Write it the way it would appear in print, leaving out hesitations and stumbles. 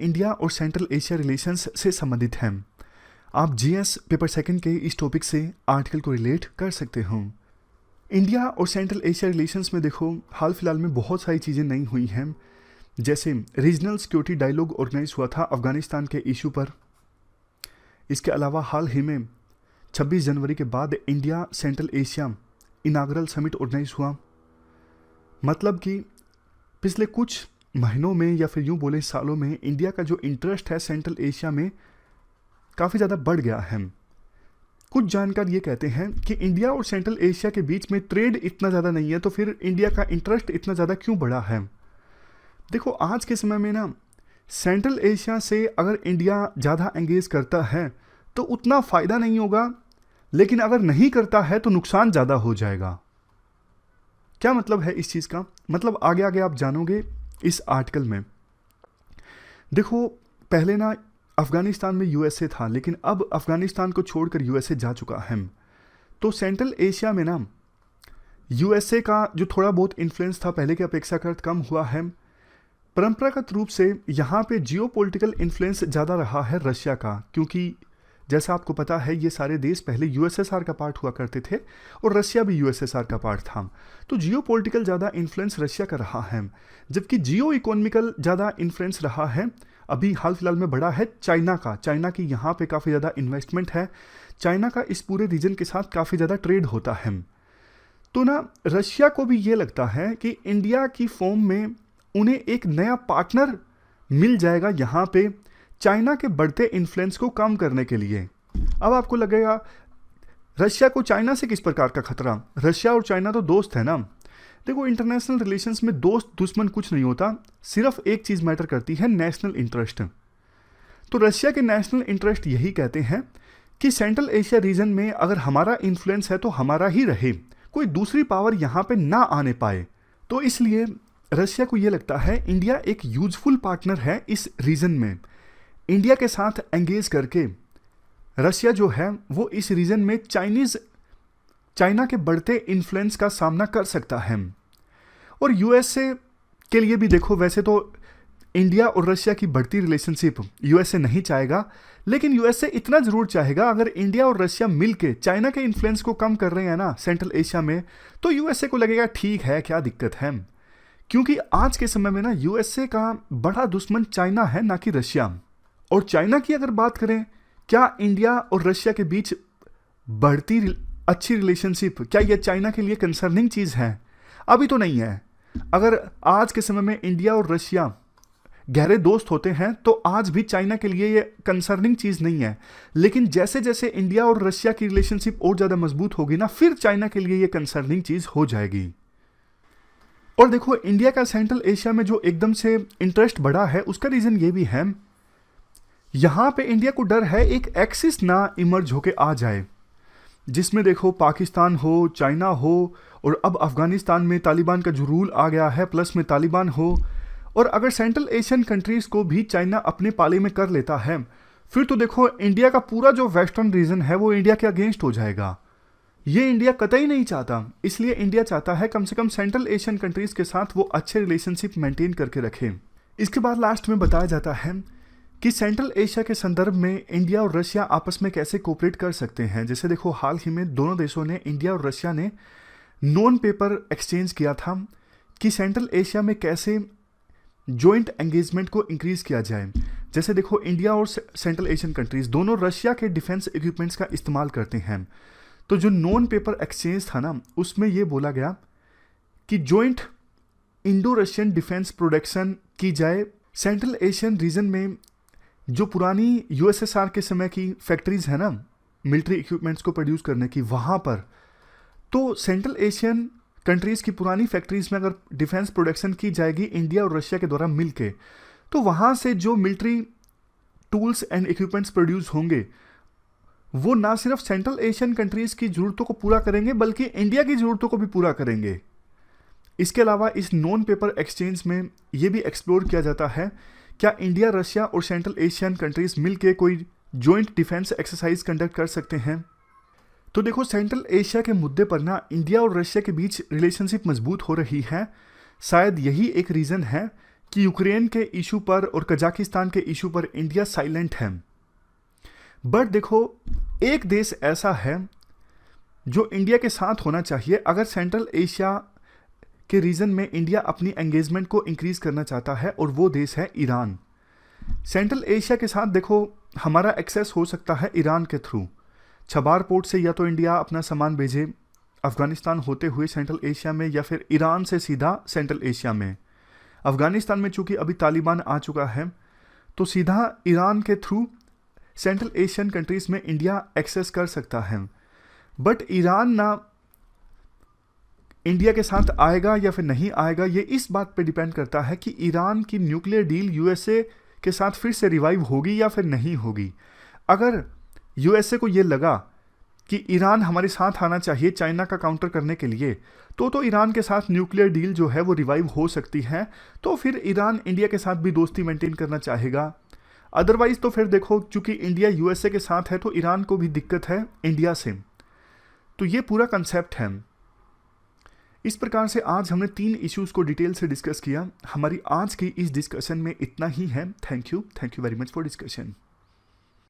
India और central Asia relations से संबंधित हैं। आप जीएस पेपर सेकंड के इस टॉपिक से आर्टिकल को रिलेट कर सकते हो। इंडिया और सेंट्रल एशिया रिलेशंस में देखो हाल फिलहाल में बहुत सारी चीज़ें नई हुई हैं, जैसे रीजनल सिक्योरिटी डायलॉग ऑर्गेनाइज हुआ था अफगानिस्तान के इशू पर। इसके अलावा हाल ही में 26 जनवरी के बाद India Central Asia inaugural summit organise हुआ। मतलब कि पिछले कुछ महीनों में या फिर यूँ बोले सालों में इंडिया का जो इंटरेस्ट है सेंट्रल एशिया में काफ़ी ज़्यादा बढ़ गया है। कुछ जानकार ये कहते हैं कि इंडिया और सेंट्रल एशिया के बीच में ट्रेड इतना ज़्यादा नहीं है, तो फिर इंडिया का इंटरेस्ट इतना ज़्यादा क्यों बढ़ा है। देखो आज के समय में ना सेंट्रल एशिया से अगर इंडिया ज़्यादा एंगेज करता है तो उतना फ़ायदा नहीं होगा, लेकिन अगर नहीं करता है तो नुकसान ज़्यादा हो जाएगा। क्या मतलब है इस चीज़ का, मतलब आगे आगे आप जानोगे इस आर्टिकल में। देखो पहले ना अफगानिस्तान में यूएसए था, लेकिन अब अफगानिस्तान को छोड़कर यूएसए जा चुका है। तो सेंट्रल एशिया में ना यूएसए का जो थोड़ा बहुत इन्फ्लुएंस था पहले की अपेक्षाकृत कम हुआ है। परंपरागत रूप से यहाँ पे जियोपॉलिटिकल इन्फ्लुएंस ज़्यादा रहा है रशिया का, क्योंकि जैसा आपको पता है ये सारे देश पहले यूएसएसआर का पार्ट हुआ करते थे और रशिया भी यूएसएसआर का पार्ट था। तो जियोपॉलिटिकल ज़्यादा इन्फ्लुएंस रशिया का रहा है, जबकि जियो इकोनॉमिकल ज़्यादा इन्फ्लुएंस रहा है अभी हाल फिलहाल में बढ़ा है चाइना का। चाइना की यहाँ पे काफ़ी ज़्यादा इन्वेस्टमेंट है, चाइना का इस पूरे रीजन के साथ काफ़ी ज़्यादा ट्रेड होता है। तो ना रशिया को भी ये लगता है कि इंडिया की फॉर्म में उन्हें एक नया पार्टनर मिल जाएगा यहाँ पे चाइना के बढ़ते इन्फ्लुएंस को कम करने के लिए। अब आपको लगेगा रशिया को चाइना से किस प्रकार का खतरा, रशिया और चाइना तो दोस्त है ना। देखो इंटरनेशनल रिलेशंस में दोस्त दुश्मन कुछ नहीं होता, सिर्फ एक चीज़ मैटर करती है, नेशनल इंटरेस्ट। तो रशिया के नेशनल इंटरेस्ट यही कहते हैं कि सेंट्रल एशिया रीजन में अगर हमारा इन्फ्लुएंस है तो हमारा ही रहे, कोई दूसरी पावर यहाँ पे ना आने पाए। तो इसलिए रशिया को ये लगता है इंडिया एक यूजफुल पार्टनर है इस रीजन में। इंडिया के साथ एंगेज करके रशिया जो है वो इस रीजन में चाइना के बढ़ते इन्फ्लुएंस का सामना कर सकता है। और यूएसए के लिए भी देखो, वैसे तो इंडिया और रशिया की बढ़ती रिलेशनशिप यूएसए नहीं चाहेगा, लेकिन यूएसए इतना ज़रूर चाहेगा अगर इंडिया और रशिया मिलके चाइना के इन्फ्लुएंस को कम कर रहे हैं ना सेंट्रल एशिया में, तो यूएसए को लगेगा ठीक है, क्या दिक्कत है। क्योंकि आज के समय में ना यूएसए का बड़ा दुश्मन चाइना है, ना कि रशिया। और चाइना की अगर बात करें, क्या इंडिया और रशिया के बीच बढ़ती अच्छी रिलेशनशिप क्या ये चाइना के लिए कंसर्निंग चीज़ है? अभी तो नहीं है। अगर आज के समय में इंडिया और रशिया गहरे दोस्त होते हैं तो आज भी चाइना के लिए ये कंसर्निंग चीज़ नहीं है, लेकिन जैसे जैसे इंडिया और रशिया की रिलेशनशिप और ज़्यादा मजबूत होगी ना, फिर चाइना के लिए ये कंसर्निंग चीज़ हो जाएगी। और देखो इंडिया का सेंट्रल एशिया में जो एकदम से इंटरेस्ट बढ़ा है उसका रीज़न ये भी है, यहाँ पे इंडिया को डर है एक एक्सिस ना इमर्ज होके आ जाए, जिसमें देखो पाकिस्तान हो, चाइना हो, और अब अफगानिस्तान में तालिबान का जो रूल आ गया है प्लस में तालिबान हो, और अगर सेंट्रल एशियन कंट्रीज़ को भी चाइना अपने पाले में कर लेता है, फिर तो देखो इंडिया का पूरा जो वेस्टर्न रीजन है वो इंडिया के अगेंस्ट हो जाएगा। ये इंडिया कतई नहीं चाहता, इसलिए इंडिया चाहता है कम से कम सेंट्रल एशियन कंट्रीज़ के साथ वो अच्छे रिलेशनशिप मेंटेन करके रखें। इसके बाद लास्ट में बताया जाता है कि सेंट्रल एशिया के संदर्भ में इंडिया और रशिया आपस में कैसे कोऑपरेट कर सकते हैं। जैसे देखो हाल ही में दोनों देशों ने, इंडिया और रशिया ने, नॉन पेपर एक्सचेंज किया था कि सेंट्रल एशिया में कैसे जॉइंट एंगेजमेंट को इंक्रीज किया जाए। जैसे देखो इंडिया और सेंट्रल एशियन कंट्रीज दोनों रशिया के डिफेंस इक्विपमेंट्स का इस्तेमाल करते हैं। तो जो नॉन पेपर एक्सचेंज था ना, उसमें ये बोला गया कि joint Indo Russian defence production की जाए। सेंट्रल एशियन रीजन में जो पुरानी यूएसएसआर के समय की फैक्ट्रीज है ना मिलिट्री इक्विपमेंट्स को प्रोड्यूस करने की, वहाँ पर तो सेंट्रल एशियन कंट्रीज़ की पुरानी फैक्ट्रीज में अगर डिफेंस प्रोडक्शन की जाएगी इंडिया और रशिया के द्वारा मिलके, तो वहाँ से जो military tools and equipments produce होंगे वो ना सिर्फ सेंट्रल एशियन कंट्रीज़ की ज़रूरतों को पूरा करेंगे बल्कि इंडिया की ज़रूरतों को भी पूरा करेंगे। इसके अलावा इस नॉन पेपर एक्सचेंज में ये भी एक्सप्लोर किया जाता है क्या इंडिया, रशिया और सेंट्रल एशियन कंट्रीज़ मिलके कोई जॉइंट डिफेंस एक्सरसाइज कंडक्ट कर सकते हैं। तो देखो सेंट्रल एशिया के मुद्दे पर ना इंडिया और रशिया के बीच रिलेशनशिप मजबूत हो रही है। शायद यही एक रीज़न है कि यूक्रेन के इशू पर और कजाकिस्तान के इशू पर इंडिया साइलेंट है। बट देखो, एक देश ऐसा है जो इंडिया के साथ होना चाहिए अगर सेंट्रल एशिया के रीजन में इंडिया अपनी एंगेजमेंट को इंक्रीज करना चाहता है, और वो देश है ईरान। सेंट्रल एशिया के साथ देखो हमारा एक्सेस हो सकता है ईरान के थ्रू। छबार पोर्ट से या तो इंडिया अपना सामान भेजे अफगानिस्तान होते हुए सेंट्रल एशिया में, या फिर ईरान से सीधा सेंट्रल एशिया में। अफगानिस्तान में चूंकि अभी तालिबान आ चुका है, तो सीधा ईरान के थ्रू सेंट्रल एशियन कंट्रीज में इंडिया एक्सेस कर सकता है। बट ईरान ना इंडिया के साथ आएगा या फिर नहीं आएगा, ये इस बात पे डिपेंड करता है कि ईरान की न्यूक्लियर डील यूएसए के साथ फिर से रिवाइव होगी या फिर नहीं होगी। अगर यूएसए को ये लगा कि ईरान हमारे साथ आना चाहिए चाइना का काउंटर करने के लिए, तो ईरान के साथ न्यूक्लियर डील जो है वो रिवाइव हो सकती है। तो फिर ईरान इंडिया के साथ भी दोस्ती मेंटेन करना चाहेगा। अदरवाइज तो फिर देखो, चूंकि इंडिया यूएसए के साथ है तो ईरान को भी दिक्कत है इंडिया से। तो ये पूरा कंसेप्ट है। इस प्रकार से आज हमने 3 इश्यूज को डिटेल से डिस्कस किया। हमारी आज की इस डिस्कशन में इतना ही है। Thank you very much for discussion.